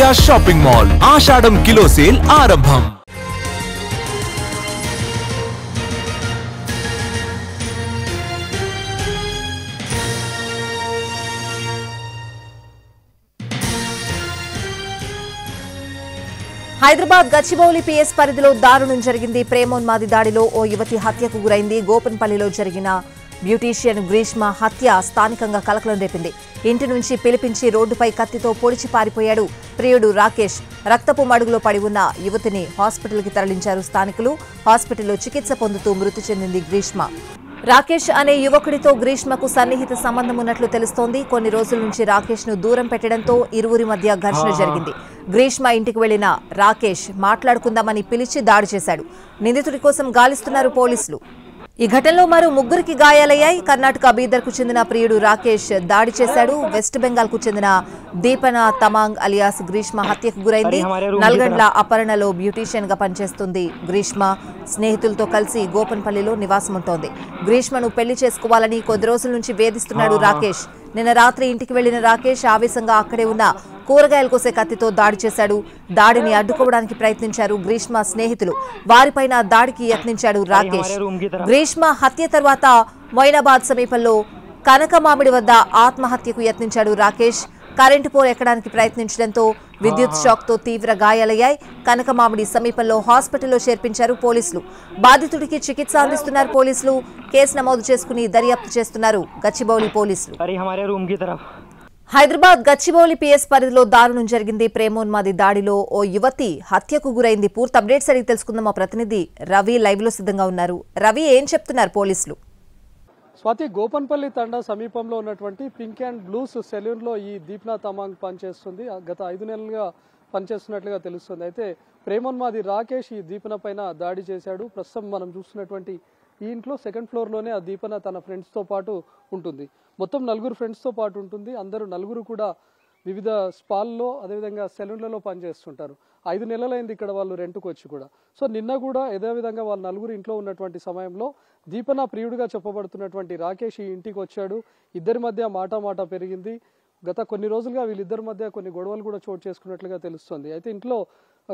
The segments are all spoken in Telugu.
విజయ షాపింగ్ మాల్ ఆషాఢం కిలో సేల్ ఆరంభం. హైదరాబాద్ గచ్చిబౌలి పిఎస్ పరిధిలో దారుణం జరిగింది. ప్రేమోన్మాది దాడిలో ఓ యువతి హత్యకు గురైంది. గోపన్పల్లిలో జరిగిన బ్యూటీషియన్ గ్రీష్మ హత్య స్థానికంగా కలకలం రేపింది. ఇంటి నుంచి పిలిపించి రోడ్డుపై కత్తితో పొడిచి పారిపోయాడు ప్రియుడు రాకేష్. రక్తపు మడుగులో పడి ఉన్న యువతిని హాస్పిటల్కి తరలించారు స్థానికులు. హాస్పిటల్లో చికిత్స పొందుతూ మృతి చెందింది గ్రీష్మ. రాకేష్ అనే యువకుడితో గ్రీష్మకు సన్నిహిత సంబంధం ఉన్నట్లు తెలుస్తోంది. కొన్ని రోజుల నుంచి రాకేష్ ను దూరం పెట్టడంతో ఇరువురి మధ్య ఘర్షణ జరిగింది. గ్రీష్మ ఇంటికి వెళ్లిన రాకేష్ మాట్లాడుకుందామని పిలిచి దాడి చేశాడు. నిందితుడి కోసం గాలిస్తున్నారు పోలీసులు. ఈ ఘటనలో మరో ముగ్గురికి గాయాలయ్యాయి. కర్ణాటక బీదర్కు చెందిన ప్రియుడు రాకేష్ దాడి చేశాడు. వెస్ట్ బెంగాల్ కు చెందిన దీపన తమాంగ్ అలియాస్ గ్రీష్మ హత్యకు గురైంది. నల్గండ్ల అపరణలో బ్యూటీషియన్ గా పనిచేస్తుంది గ్రీష్మ. స్నేహితులతో కలిసి గోపన్పల్లిలో నివాసముంటోంది. గ్రీష్మను పెళ్లి చేసుకోవాలని కొద్ది రోజుల నుంచి వేధిస్తున్నాడు రాకేష్. నిన్న రాత్రి ఇంటికి వెళ్లిన రాకేష్ ఆవేశంగా అక్కడే ఉన్న కూరగాయలు కోసే కత్తితో దాడి చేశాడు. దాడిని అడ్డుకోవడానికి ప్రయత్నించారు గ్రీష్మ స్నేహితులు. వారిపైన దాడికి యత్నించాడు రాకేష్. గ్రీష్మ హత్య తర్వాత మొయినాబాద్ సమీపంలో కనకమామిడి వద్ద ఆత్మహత్యకు యత్నించాడు రాకేష్. కరెంటు పోల్ ఎక్కడానికి ప్రయత్నించడంతో విద్యుత్ షాక్ తో తీవ్ర గాయాలయ్యాయి. కనకమామిడి సమీపంలో హాస్పిటల్లో చేర్పించారు పోలీసులు. బాధితుడికి చికిత్స అందిస్తున్నారు పోలీసులు. కేసు నమోదు చేసుకుని దర్యాప్తు చేస్తున్నారు గచ్చిబౌలి పోలీసులు. హైదరాబాద్ గచ్చిబౌలి పిఎస్ పరిధిలో దారుణం జరిగింది. ప్రేమోన్మాది దాడిలో ఓ యువతి హత్యకు గురైంది. పూర్తి అప్డేట్స్ అడిగి తెలుసుకుందాం. మా ప్రతినిధి రవి లైవ్ లో సిద్ధంగా ఉన్నారు. రవి, ఏం చెప్తున్నారు పోలీసులు? స్వాతి, గోపన్పల్లి తండా సమీపంలో ఉన్నటువంటి పింక్ అండ్ బ్లూస్ సెలూన్ లో ఈ దీప్నా తమాంగ్ పనిచేస్తుంది. గత 5 నెలలుగా పనిచేస్తున్నట్లుగా తెలుస్తుంది. అయితే ప్రేమోన్మాది రాకేష్ ఈ దీపన పైన దాడి చేశాడు. ప్రస్తుతం మనం చూస్తున్నటువంటి ఈ ఇంట్లో సెకండ్ ఫ్లోర్ లోనే ఆ దీపన తన ఫ్రెండ్స్ తో పాటు ఉంటుంది. మొత్తం 4 ఫ్రెండ్స్ తో పాటు ఉంటుంది. అందరూ 4 కూడా వివిధ స్పాల్లో అదేవిధంగా సెలూన్లలో పనిచేస్తుంటారు. 5 నెలలైంది ఇక్కడ వాళ్ళు రెంట్కు వచ్చి కూడా. సో నిన్న కూడా అదే విధంగా వాళ్ళ 4 ఇంట్లో ఉన్నటువంటి సమయంలో దీపన ప్రియుడిగా చెప్పబడుతున్నటువంటి రాకేష్ ఈ ఇంటికి వచ్చాడు. ఇద్దరి మధ్య మాట పెరిగింది. గత కొన్ని రోజులుగా వీళ్ళిద్దరి మధ్య కొన్ని గొడవలు కూడా చోటు చేసుకున్నట్లుగా తెలుస్తుంది. అయితే ఇంట్లో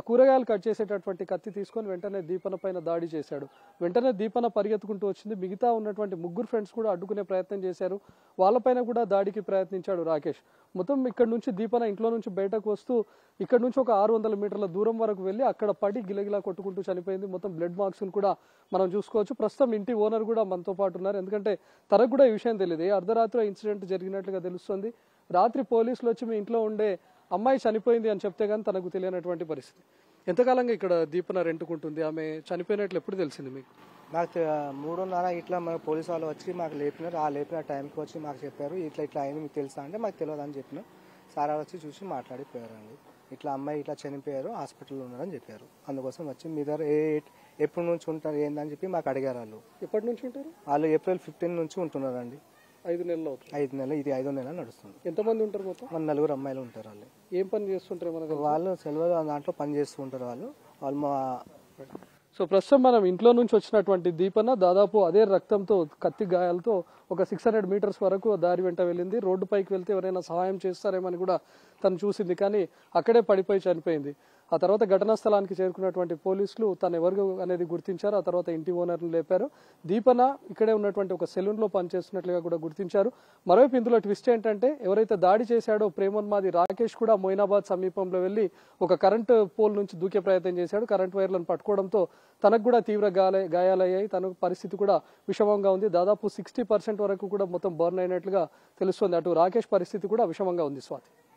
కూరగాయలు కట్ చేసేటటువంటి కత్తి తీసుకొని వెంటనే దీపన పైన దాడి చేశాడు. వెంటనే దీపన పరిగెత్తుకుంటూ వచ్చింది. మిగతా ఉన్నటువంటి 3 ఫ్రెండ్స్ కూడా అడ్డుకునే ప్రయత్నం చేశారు. వాళ్ళపైన కూడా దాడికి ప్రయత్నించాడు రాకేష్. మొత్తం ఇక్కడ నుంచి దీపన ఇంట్లో నుంచి బయటకు వస్తూ ఇక్కడ నుంచి ఒక 600 మీటర్ల దూరం వరకు వెళ్ళి అక్కడ పడి గిలగిలా కొట్టుకుంటూ చనిపోయింది. మొత్తం బ్లడ్ మార్క్స్ కూడా మనం చూసుకోవచ్చు. ప్రస్తుతం ఇంటి ఓనర్ కూడా మనతో పాటు ఉన్నారు. ఎందుకంటే తనకు కూడా ఈ విషయం తెలియదు. అర్ధరాత్రి ఇన్సిడెంట్ జరిగినట్లుగా తెలుస్తుంది. రాత్రి పోలీసులు వచ్చి మీ ఇంట్లో ఉండే అమ్మాయి చనిపోయింది అని చెప్తే గానీ తనకు తెలియనటువంటి పరిస్థితి. ఎంతకాలంగా ఇక్కడ దీపన రెంటుకుంటుంది? ఆమె చనిపోయినట్లు ఎప్పుడు తెలిసింది మీకు? నాకు 3:30 ఇట్లా మన పోలీసు వాళ్ళు వచ్చి మాకు లేపినారు. ఆ లేపిన టైంకి వచ్చి మాకు చెప్పారు, ఇట్లా అయింది మీకు తెలుసా అంటే మాకు తెలియదు అని చెప్పిన. సార్ వచ్చి చూసి మాట్లాడిపోయారండి. ఇట్లా అమ్మాయి ఇట్లా చనిపోయారు, హాస్పిటల్లో ఉన్నారని చెప్పారు. అందుకోసం వచ్చి మీ దగ్గర ఎప్పటి నుంచి ఉంటారు ఏందని చెప్పి మాకు అడిగారు. వాళ్ళు ఎప్పటి నుంచి ఉంటారు? వాళ్ళు ఏప్రిల్ 15 నుంచి ఉంటున్నారండి. 5 నెలలు అవుతుంది. 5 నెలలు, ఇది 5వ నెల నడుస్తుంది. ఎంతమంది ఉంటారు మొత్తం? 4 అమ్మాయిలు ఉంటారు. వాళ్ళు ఏం పని చేస్తుంటారు మనకు? వాళ్ళు సెలవు దాంట్లో పని చేస్తూ ఉంటారు వాళ్ళు. సో ప్రస్తుతం మనం ఇంట్లో నుంచి వచ్చినటువంటి దీపన దాదాపు అదే రక్తంతో కత్తి గాయాలతో ఒక 600 మీటర్స్ వరకు దారి వెంట వెళ్ళింది. రోడ్డు పైకి వెళ్తే ఎవరైనా సహాయం చేస్తారేమని కూడా తను చూసింది, కానీ అక్కడే పడిపోయి చనిపోయింది. ఆ తర్వాత ఘటనా స్థలానికి చేరుకున్నటువంటి పోలీసులు తను ఎవరు అనేది గుర్తించారు. ఆ తర్వాత ఇంటి ఓనర్ను లేపారు. దీపన ఇక్కడే ఉన్నటువంటి ఒక సెలూన్ లో పనిచేస్తున్నట్లుగా కూడా గుర్తించారు. మరోవైపు ఇందులో ట్విస్ట్ ఏంటంటే ఎవరైతే దాడి చేశాడో ప్రేమోన్మాది రాకేష్ కూడా మొయినాబాద్ సమీపంలో వెళ్లి ఒక కరెంటు పోల్ నుంచి దూకే ప్రయత్నం చేశాడు. కరెంట్ వైర్లను పట్టుకోవడంతో తనకు కూడా తీవ్ర గాయాలయ్యాయి. తన పరిస్థితి కూడా విషమంగా ఉంది. దాదాపు 60% వరకు కూడా మొత్తం బర్న్ అయినట్లుగా తెలుస్తుంది. అటు రాకేష్ పరిస్థితి కూడా విషమంగా ఉంది. స్వాతి.